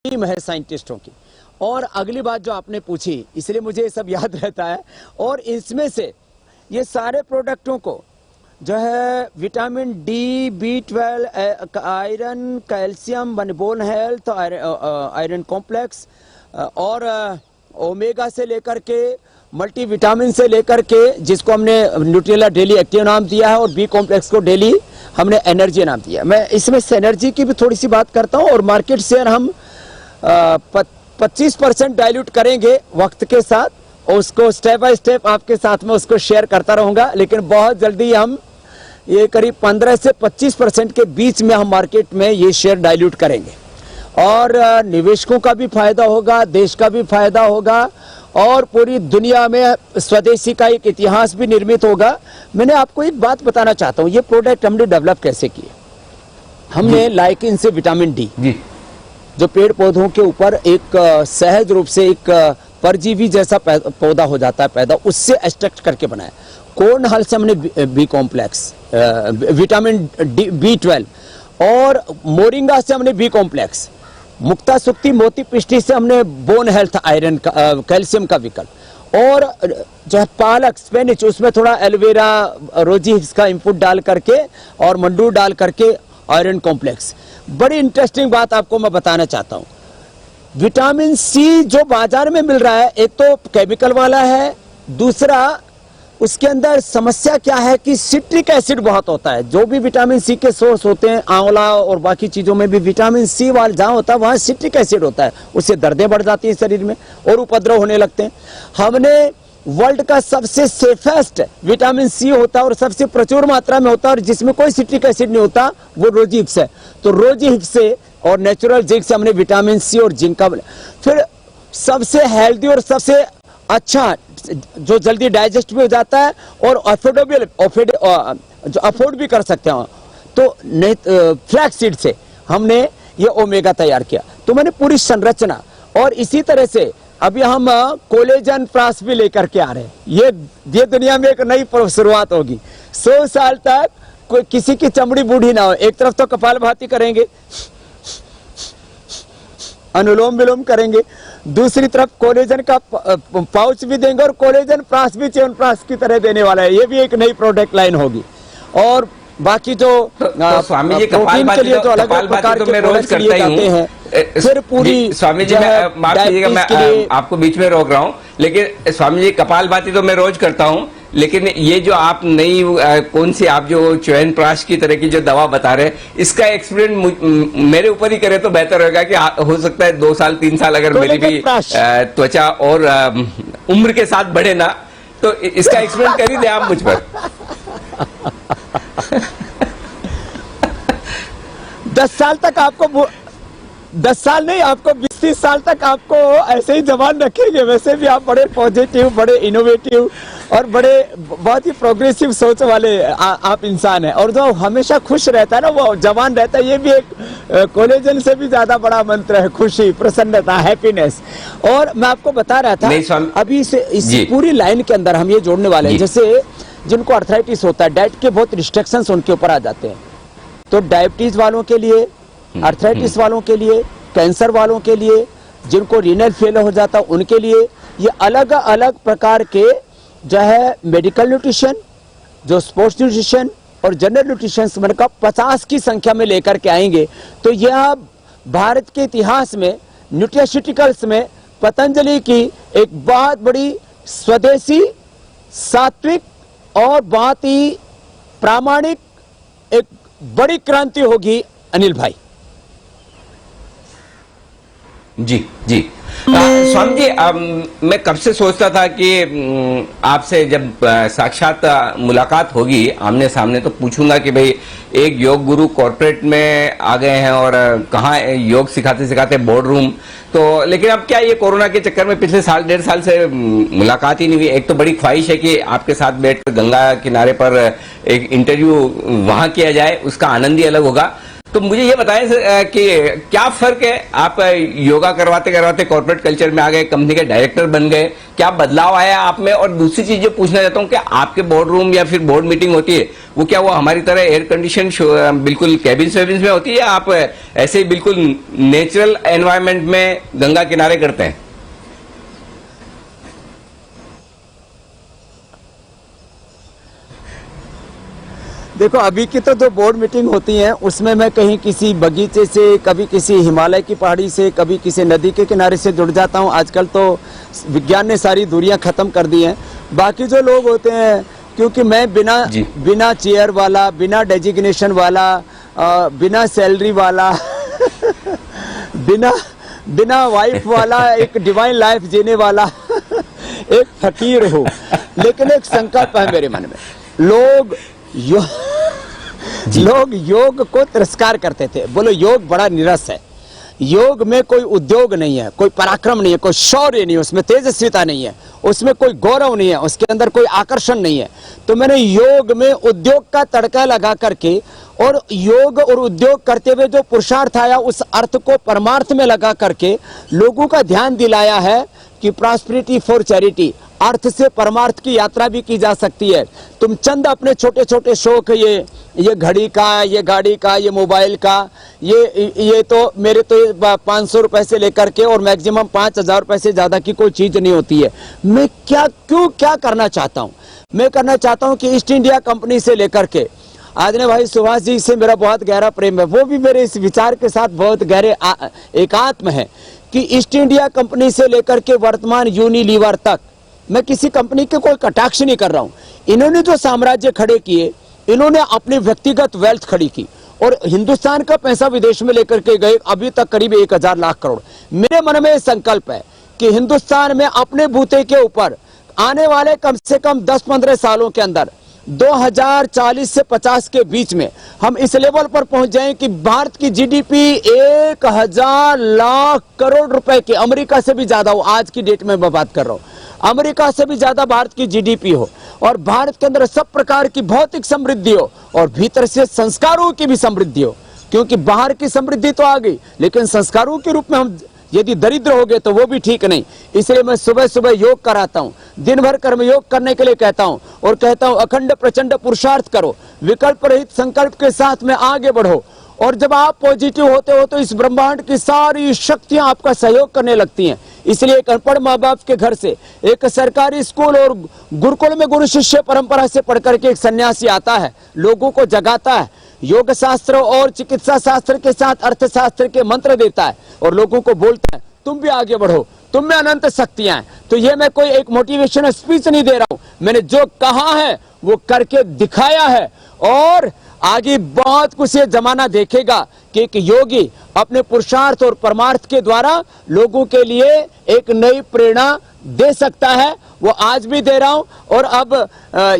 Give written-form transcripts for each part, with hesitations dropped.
Team है साइंटिस्टों की। और अगली बात जो आपने पूछी, इसलिए मुझे ये सब याद रहता है, और इसमें से ये सारे प्रोडक्टों को जो है vitamin D, B12, iron, calcium, bone health, iron complex और ओमेगा से लेकर के मल्टीविटामिन से लेकर के, जिसको हमने न्यूट्रेला डेली एक्टिव नाम दिया है, और बी कॉम्प्लेक्स को डेली हमने एनर्जी नाम दिया। मैं इसमें एनर्जी की भी थोड़ी सी बात करता हूँ। और मार्केट शेयर हम 25% डाइल्यूट करेंगे वक्त के साथ, और उसको स्टेप बाय स्टेप आपके साथ में उसको शेयर करता रहूंगा। लेकिन बहुत जल्दी हम ये करीब 15 से 25% के बीच में हम मार्केट में ये शेयर डाइल्यूट करेंगे, और निवेशकों का भी फायदा होगा, देश का भी फायदा होगा, और पूरी दुनिया में स्वदेशी का एक इतिहास भी निर्मित होगा। मैंने आपको एक बात बताना चाहता हूँ, ये प्रोडक्ट हमने डेवलप कैसे किए। हमने लाइकिन से विटामिन डी, जो पेड़ पौधों के ऊपर एक सहज रूप से एक परजीवी जैसा पौधा हो जाता है पैदा, उससे एक्सट्रैक्ट करके बनाया। कोर्न हल से हमने B complex, vitamin D, B12, और मोरिंगा से हमने बी कॉम्प्लेक्स, मुक्ता सुक्ति मोती पिष्टी से हमने बोन हेल्थ, आयरन, कैल्शियम का विकल्प, और जो है पालक, स्पेनिच, उसमें थोड़ा एलोवेरा, रोजी हिप्स का इनपुट डाल करके और मंडूर डाल करके आयरन कॉम्प्लेक्स। बड़ी इंटरेस्टिंग बात आपको मैं बताना चाहता हूँ, विटामिन सी जो बाजार में मिल रहा है, एक तो केमिकल वाला है, दूसरा उसके अंदर समस्या क्या है कि सिट्रिक एसिड बहुत होता है। जो भी विटामिन सी के सोर्स होते हैं, आंवला और बाकी चीजों में भी विटामिन सी वाला जहां होता है वहां सिट्रिक एसिड होता है, उससे दर्दें बढ़ जाती हैं शरीर में और उपद्रव होने लगते हैं। हमने वर्ल्ड का सबसे सेफेस्ट विटामिन सी होता है और सबसे प्रचुर मात्रा में होता है, और जिसमें कोई सिट्रिक एसिड नहीं होता, वो रोजी हिप्स है। तो रोजी हिप्स से और नेचुरल जिंक से हमने विटामिन सी और जिंक का। फिर सबसे हेल्दी और सबसे अच्छा जो जल्दी डाइजेस्ट भी हो जाता है और अफोर्डेबल, जो अफोर्ड भी कर सकते हैं, तो फ्लैक्स सीड से हमने ये ओमेगा तैयार किया। तो मैंने पूरी संरचना, और इसी तरह से अभी हम कोलेजन प्लस भी लेकर के आ रहे हैं। ये दुनिया में एक नई शुरुआत होगी। 100 साल तक कोई किसी की चमड़ी बूढ़ी ना हो। एक तरफ तो कपालभाति करेंगे, अनुलोम विलोम करेंगे, दूसरी तरफ कोलेजन का पाउच भी देंगे, और कोलेजन प्रास भी च्यवनप्राश की तरह देने वाला है। ये भी एक नई प्रोडक्ट लाइन होगी। और बाकी जो स्वामी जी प्रोटीन के लिए जो अलग अलग प्रकार के प्रोडक्ट्स लिए जाते हैं, फिर पूरी स्वामी जी, माफ कीजिएगा, मैं आपको बीच में रोक रहा हूँ, लेकिन स्वामी जी कपालभाति तो मैं रोज करता हूँ, लेकिन ये जो आप नई कौन सी आप जो च्यवनप्राश की तरह की जो दवा बता रहे हैं, इसका एक्सपेरिमेंट मेरे ऊपर ही करें तो बेहतर होगा कि हो सकता है 2 साल 3 साल अगर मेरी भी त्वचा और उम्र के साथ बढ़े ना, तो इसका एक्सपेरिमेंट कर ही दे आप मुझ पर। 10 साल तक आपको 10 साल नहीं, आपको 20-30 साल तक आपको ऐसे ही जवान रखेंगे। वैसे भी आप बड़े पॉजिटिव, बड़े इनोवेटिव और बड़े बहुत ही प्रोग्रेसिव सोच वाले आप इंसान हैं, और जो हमेशा खुश रहता है ना वो जवान रहता है। ये भी एक कोलेजन से भी ज्यादा बड़ा मंत्र है, खुशी, प्रसन्नता, हैप्पीनेस। और मैं आपको बता रहा था अभी इस पूरी लाइन के अंदर हम ये जोड़ने वाले हैं, जैसे जिनको अर्थराइटिस होता है, डाइट के बहुत रिस्ट्रिक्शंस उनके ऊपर आ जाते हैं, तो डायबिटीज वालों के लिए, अर्थराइटिस वालों के लिए, कैंसर वालों के लिए, जिनको रीनल फेल हो जाता है उनके लिए, ये अलग अलग प्रकार के जो है मेडिकल न्यूट्रिशन, जो स्पोर्ट्स न्यूट्रिशन और जनरल न्यूट्रिशन मतलब 50 की संख्या में लेकर के आएंगे। तो यह भारत के इतिहास में न्यूट्रिशटिकल्स में पतंजलि की एक बहुत बड़ी स्वदेशी, सात्विक और बहुत ही प्रामाणिक एक बड़ी क्रांति होगी अनिल भाई। जी जी स्वामी जी, मैं कब से सोचता था कि आपसे जब साक्षात मुलाकात होगी आमने सामने, तो पूछूंगा कि भाई एक योग गुरु कॉर्पोरेट में आ गए हैं और कहाँ योग सिखाते सिखाते बोर्ड रूम। तो लेकिन अब क्या, ये कोरोना के चक्कर में पिछले साल 1.5 साल से मुलाकात ही नहीं हुई। एक तो बड़ी ख्वाहिश है कि आपके साथ बैठकर गंगा किनारे पर एक इंटरव्यू वहां किया जाए, उसका आनंद ही अलग होगा। तो मुझे ये बताएं सर कि क्या फर्क है, आप योगा करवाते करवाते कॉर्पोरेट कल्चर में आ गए, कंपनी के डायरेक्टर बन गए, क्या बदलाव आया आप में? और दूसरी चीज जो पूछना चाहता हूं कि आपके बोर्ड रूम या फिर बोर्ड मीटिंग होती है वो क्या वो हमारी तरह एयर कंडीशन बिल्कुल कैबिन वेबिन में होती है या आप ऐसे ही बिल्कुल नेचुरल एनवायरनमेंट में गंगा किनारे करते हैं? देखो अभी की तो जो बोर्ड मीटिंग होती है उसमें मैं कहीं किसी बगीचे से, कभी किसी हिमालय की पहाड़ी से, कभी किसी नदी के किनारे से जुड़ जाता हूँ। आजकल तो विज्ञान ने सारी दूरियां खत्म कर दी हैं। बाकी जो लोग होते हैं, क्योंकि मैं बिना चेयर वाला, बिना डेजिग्नेशन वाला, बिना सैलरी वाला बिना वाइफ वाला, एक डिवाइन लाइफ जीने वाला एक फकीर हूँ। लेकिन एक संकल्प है मेरे मन में। लोग योग को तिरस्कार करते थे, बोलो योग बड़ा निरस है, योग में कोई उद्योग नहीं है, कोई पराक्रम नहीं है, कोई शौर्य नहीं है, उसमें तेजस्विता नहीं है, उसमें कोई गौरव नहीं है, उसके अंदर कोई आकर्षण नहीं है। तो मैंने योग में उद्योग का तड़का लगा करके और योग और उद्योग करते हुए जो पुरुषार्थ आया उस अर्थ को परमार्थ में लगा करके लोगों का ध्यान दिलाया है कि प्रॉस्पेरिटी फॉर चैरिटी, अर्थ से परमार्थ की यात्रा भी की जा सकती है। तुम चंद अपने छोटे छोटे शौक, ये घड़ी का, ये गाड़ी का, ये मोबाइल का, ये तो मेरे तो 500 रुपए से लेकर के और मैक्सिमम 5000 रुपए से ज्यादा की कोई चीज नहीं होती है। मैं क्या करना चाहता हूँ? मैं करना चाहता हूँ कि ईस्ट इंडिया कंपनी से लेकर के आदरणीय भाई सुभाष जी से मेरा बहुत गहरा प्रेम है, वो भी मेरे इस विचार के साथ बहुत गहरे एकात्म है कि ईस्ट इंडिया कंपनी से लेकर के वर्तमान यूनिलीवर तक मैं किसी कंपनी के कोई कटाक्ष नहीं कर रहा हूं। इन्होंने जो साम्राज्य खड़े किए, इन्होंने अपनी व्यक्तिगत वेल्थ खड़ी की और हिंदुस्तान का पैसा विदेश में लेकर के गए, अभी तक करीब 1000 लाख करोड़। मेरे मन में संकल्प है कि हिंदुस्तान में अपने बूते के ऊपर आने वाले कम से कम 10-15 सालों के अंदर 2040 से 50 के बीच में हम इस लेवल पर पहुंच जाएं कि भारत की जीडीपी 1000 लाख करोड़ रुपए की, अमेरिका से भी ज्यादा हो। आज की डेट में मैं बात कर रहा हूं, अमेरिका से भी ज्यादा भारत की जीडीपी हो और भारत के अंदर सब प्रकार की भौतिक समृद्धि हो और भीतर से संस्कारों की भी समृद्धि हो। क्योंकि बाहर की समृद्धि तो आ गई, लेकिन संस्कारों के रूप में हम यदि दरिद्र हो गए तो वो भी ठीक नहीं। इसलिए मैं सुबह सुबह योग कराता हूं, दिन भर कर्मयोग करने के लिए कहता हूं और कहता हूं अखंड प्रचंड पुरुषार्थ करो, विकल्प रहित संकल्प के साथ में आगे बढ़ो। और जब आप पॉजिटिव होते हो तो इस ब्रह्मांड की सारी शक्तियां आपका सहयोग करने लगती हैं। इसलिए एक अनपढ़ माँ बाप के घर से एक सरकारी स्कूल और गुरुकुल में गुरु शिष्य परंपरा से पढ़कर के एक सन्यासी आता है, लोगों को जगाता है, योग शास्त्र और चिकित्सा शास्त्र के साथ अर्थशास्त्र के मंत्र देता है और लोगों को बोलता है तुम भी आगे बढ़ो, तुम में अनंत शक्तियां हैं। तो ये मैं कोई एक मोटिवेशनल स्पीच नहीं दे रहा हूं, मैंने जो कहा है वो करके दिखाया है और आगे बहुत कुछ ये जमाना देखेगा कि एक योगी अपने पुरुषार्थ और परमार्थ के द्वारा लोगों के लिए एक नई प्रेरणा दे सकता है। वो आज भी दे रहा हूं और अब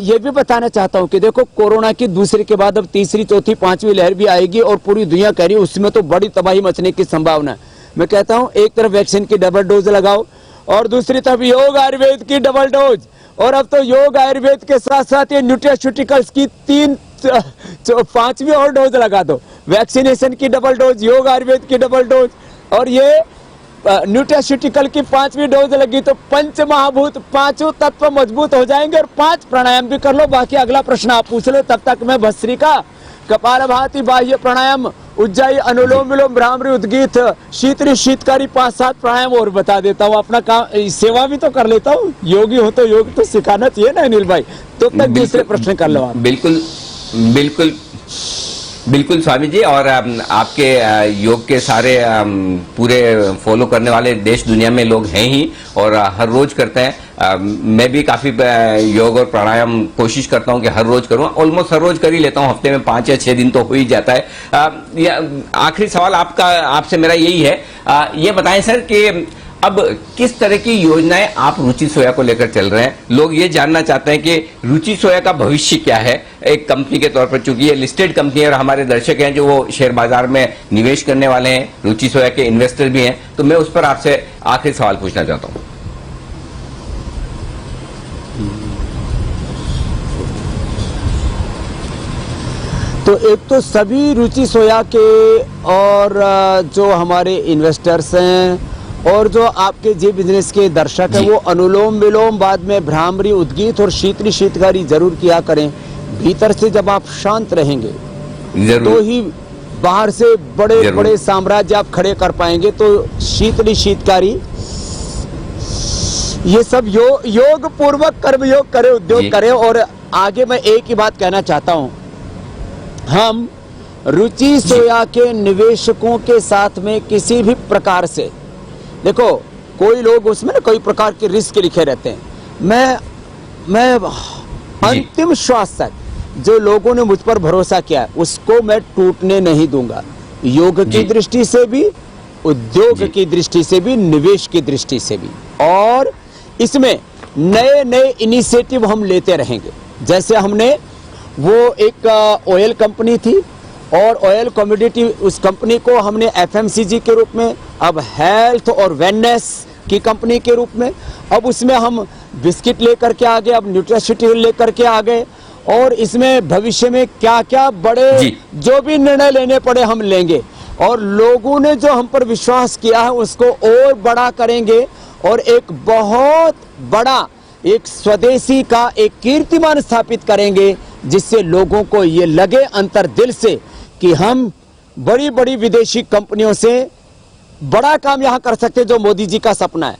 ये भी बताना चाहता हूं कि देखो कोरोना की दूसरे के बाद अब तीसरी, चौथी, पांचवी लहर भी आएगी और पूरी दुनिया कह रही है उसमें तो बड़ी तबाही मचने की संभावना है। मैं कहता हूं एक तरफ वैक्सीन की डबल डोज लगाओ और दूसरी तरफ योग आयुर्वेद की डबल डोज, और अब तो योग आयुर्वेद के साथ साथ ये न्यूट्रास्यूटिकल्स की 5वीं और डोज लगा दो। वैक्सीनेशन की डबल डोज, योग आयुर्वेद की डबल डोज और ये न्यूट्रास्यूटिकल की 5वीं डोज लगी तो पंच महाभूत, पांचों तत्व मजबूत हो जाएंगे। और 5 प्राणायाम भी कर लो। बाकी अगला प्रश्न आप पूछ लो, तब तक मैं भस्त्रिका, कपालभाति, बाह्य प्राणायाम, उज्जाई, अनुलोम विलोम, भ्रामरी, उद्गीत, शीतरी, शीतकारी 5-7 प्राणायाम और बता देता हूँ। अपना काम सेवा भी तो कर लेता हूँ। योगी हो तो योग तो सिखाना चाहिए ना अनिल भाई। तो तक दूसरे प्रश्न कर लो आप। बिल्कुल बिल्कुल बिल्कुल स्वामी जी, और आपके योग के सारे पूरे फॉलो करने वाले देश दुनिया में लोग हैं ही और हर रोज करते हैं। मैं भी काफी योग और प्राणायाम कोशिश करता हूं कि हर रोज करूं, ऑलमोस्ट हर रोज कर ही लेता हूं, हफ्ते में 5 या 6 दिन तो हो ही जाता है। आखिरी सवाल आपसे मेरा यही है, ये बताएं सर कि अब किस तरह की योजनाएं आप रुचि सोया को लेकर चल रहे हैं? लोग ये जानना चाहते हैं कि रुचि सोया का भविष्य क्या है एक कंपनी के तौर पर, चूंकि ये लिस्टेड कंपनी है और हमारे दर्शक हैं जो वो शेयर बाजार में निवेश करने वाले हैं, रुचि सोया के इन्वेस्टर भी हैं, तो मैं उस पर आपसे आखिरी सवाल पूछना चाहता हूं। तो एक तो सभी रुचि सोया के और जो हमारे इन्वेस्टर्स हैं और जो आपके जी बिजनेस के दर्शक हैं, जी। वो अनुलोम विलोम, बाद में भ्रामरी, उद्गीत और शीतली शीतकारी जरूर किया करें। भीतर से जब आप शांत रहेंगे तो जरूर ही बाहर से बड़े जरूर। बड़े साम्राज्य आप खड़े कर पाएंगे। तो शीतली शीतकारी, ये सब योग पूर्वक कर्मयोग करें, उद्योग जी। करें। और आगे मैं एक ही बात कहना चाहता हूं, हम रुचि सोया के निवेशकों के साथ में किसी भी प्रकार से, देखो कोई लोग उसमें ना कई प्रकार के रिस्क लिखे रहते हैं। मैं अंतिम श्वास तक जो लोगों ने मुझ पर भरोसा किया है उसको मैं टूटने नहीं दूंगा। योग की जी। दृष्टि से भी, उद्योग जी। की दृष्टि से भी, निवेश की दृष्टि से भी। और इसमें नए नए इनिशिएटिव हम लेते रहेंगे। जैसे हमने वो एक ऑयल कंपनी थी और ऑयल कमोडिटी, उस कंपनी को हमने एफएमसीजी के रूप में, अब हेल्थ और वेलनेस की कंपनी के रूप में, अब उसमें हम बिस्किट लेकर के आ गए, अब न्यूट्रिशिटी लेकर के आ गए। और इसमें भविष्य में क्या क्या बड़े जी। जो भी निर्णय लेने पड़े हम लेंगे। और लोगों ने जो हम पर विश्वास किया है उसको और बड़ा करेंगे और एक बहुत बड़ा एक स्वदेशी का एक कीर्तिमान स्थापित करेंगे, जिससे लोगों को ये लगे अंतर दिल से कि हम बड़ी बड़ी विदेशी कंपनियों से बड़ा काम यहां कर सकते हैं। जो मोदी जी का सपना है,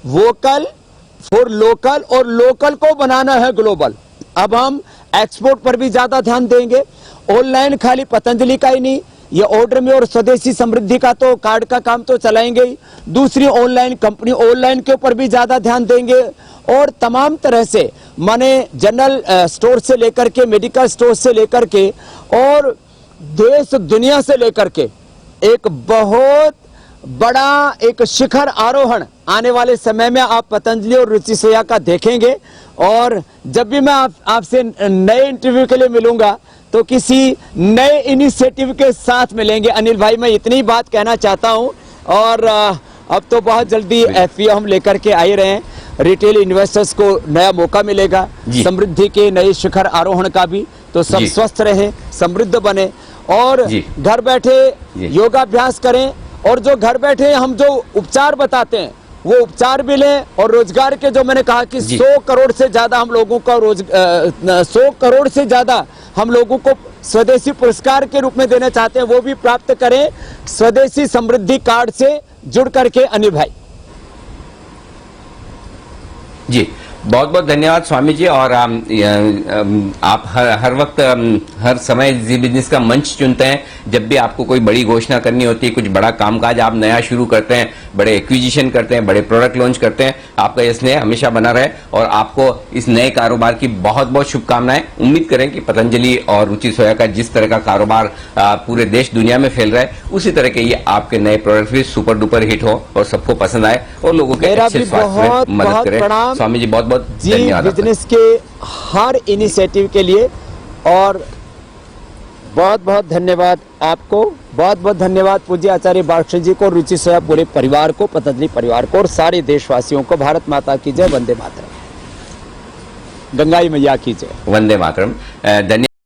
वोकल फॉर लोकल, और लोकल को बनाना है ग्लोबल। अब हम एक्सपोर्ट पर भी ज्यादा ध्यान देंगे। ऑनलाइन खाली पतंजलि का ही नहीं, ये ऑर्डर में और स्वदेशी समृद्धि का तो कार्ड का काम तो चलाएंगे ही, दूसरी ऑनलाइन कंपनी, ऑनलाइन के ऊपर भी ज्यादा ध्यान देंगे। और तमाम तरह से माने जनरल स्टोर से लेकर के, मेडिकल स्टोर से लेकर के, और देश दुनिया से लेकर के एक बहुत बड़ा एक शिखर आरोहण आने वाले समय में आप पतंजलि और रुचि सोया का देखेंगे। और जब भी मैं आपसे नए इंटरव्यू के लिए मिलूंगा तो किसी नए इनिशिएटिव के साथ मिलेंगे। अनिल भाई, मैं इतनी बात कहना चाहता हूं। और अब तो बहुत जल्दी एफपीओ हम लेकर के आ रहे हैं। रिटेल इन्वेस्टर्स को नया मौका मिलेगा समृद्धि के नए शिखर आरोहण का भी। तो सब स्वस्थ रहे, समृद्ध बने और घर बैठे योगाभ्यास करें। और जो घर बैठे हम जो उपचार बताते हैं वो उपचार भी लें। और रोजगार के, जो मैंने कहा कि 100 करोड़ से ज्यादा हम लोगों का 100 करोड़ से ज्यादा हम लोगों को स्वदेशी पुरस्कार के रूप में देना चाहते हैं, वो भी प्राप्त करें स्वदेशी समृद्धि कार्ड से जुड़ करके। अनिल भाई जी, बहुत बहुत धन्यवाद स्वामी जी। और आप हर वक्त हर समय जी बिजनेस का मंच चुनते हैं। जब भी आपको कोई बड़ी घोषणा करनी होती है, कुछ बड़ा कामकाज आप नया शुरू करते हैं, बड़े एक्विजिशन करते हैं, बड़े प्रोडक्ट लॉन्च करते हैं, आपका ये स्नेह हमेशा बना रहे और आपको इस नए कारोबार की बहुत बहुत शुभकामनाएं। उम्मीद करें कि पतंजलि और रुचि सोया का जिस तरह का कारोबार पूरे देश दुनिया में फैल रहा है, उसी तरह के ये आपके नए प्रोडक्ट भी सुपर डुपर हिट हो और सबको पसंद आए और लोगों के अच्छे स्वास्थ्य में मदद करें। स्वामी जी बहुत बहुत जी धन्यवाद बिजनेस के हर इनिशिएटिव के लिए। और बहुत बहुत धन्यवाद आपको, बहुत बहुत धन्यवाद पूज्य आचार्य बालकृष्ण जी को, रुचि सोया पूरे परिवार को, पतंजलि परिवार को और सारे देशवासियों को। भारत माता की जय, वंदे मातरम। गंगाई मैया की जय, वंदे मातरम। धन्यवाद।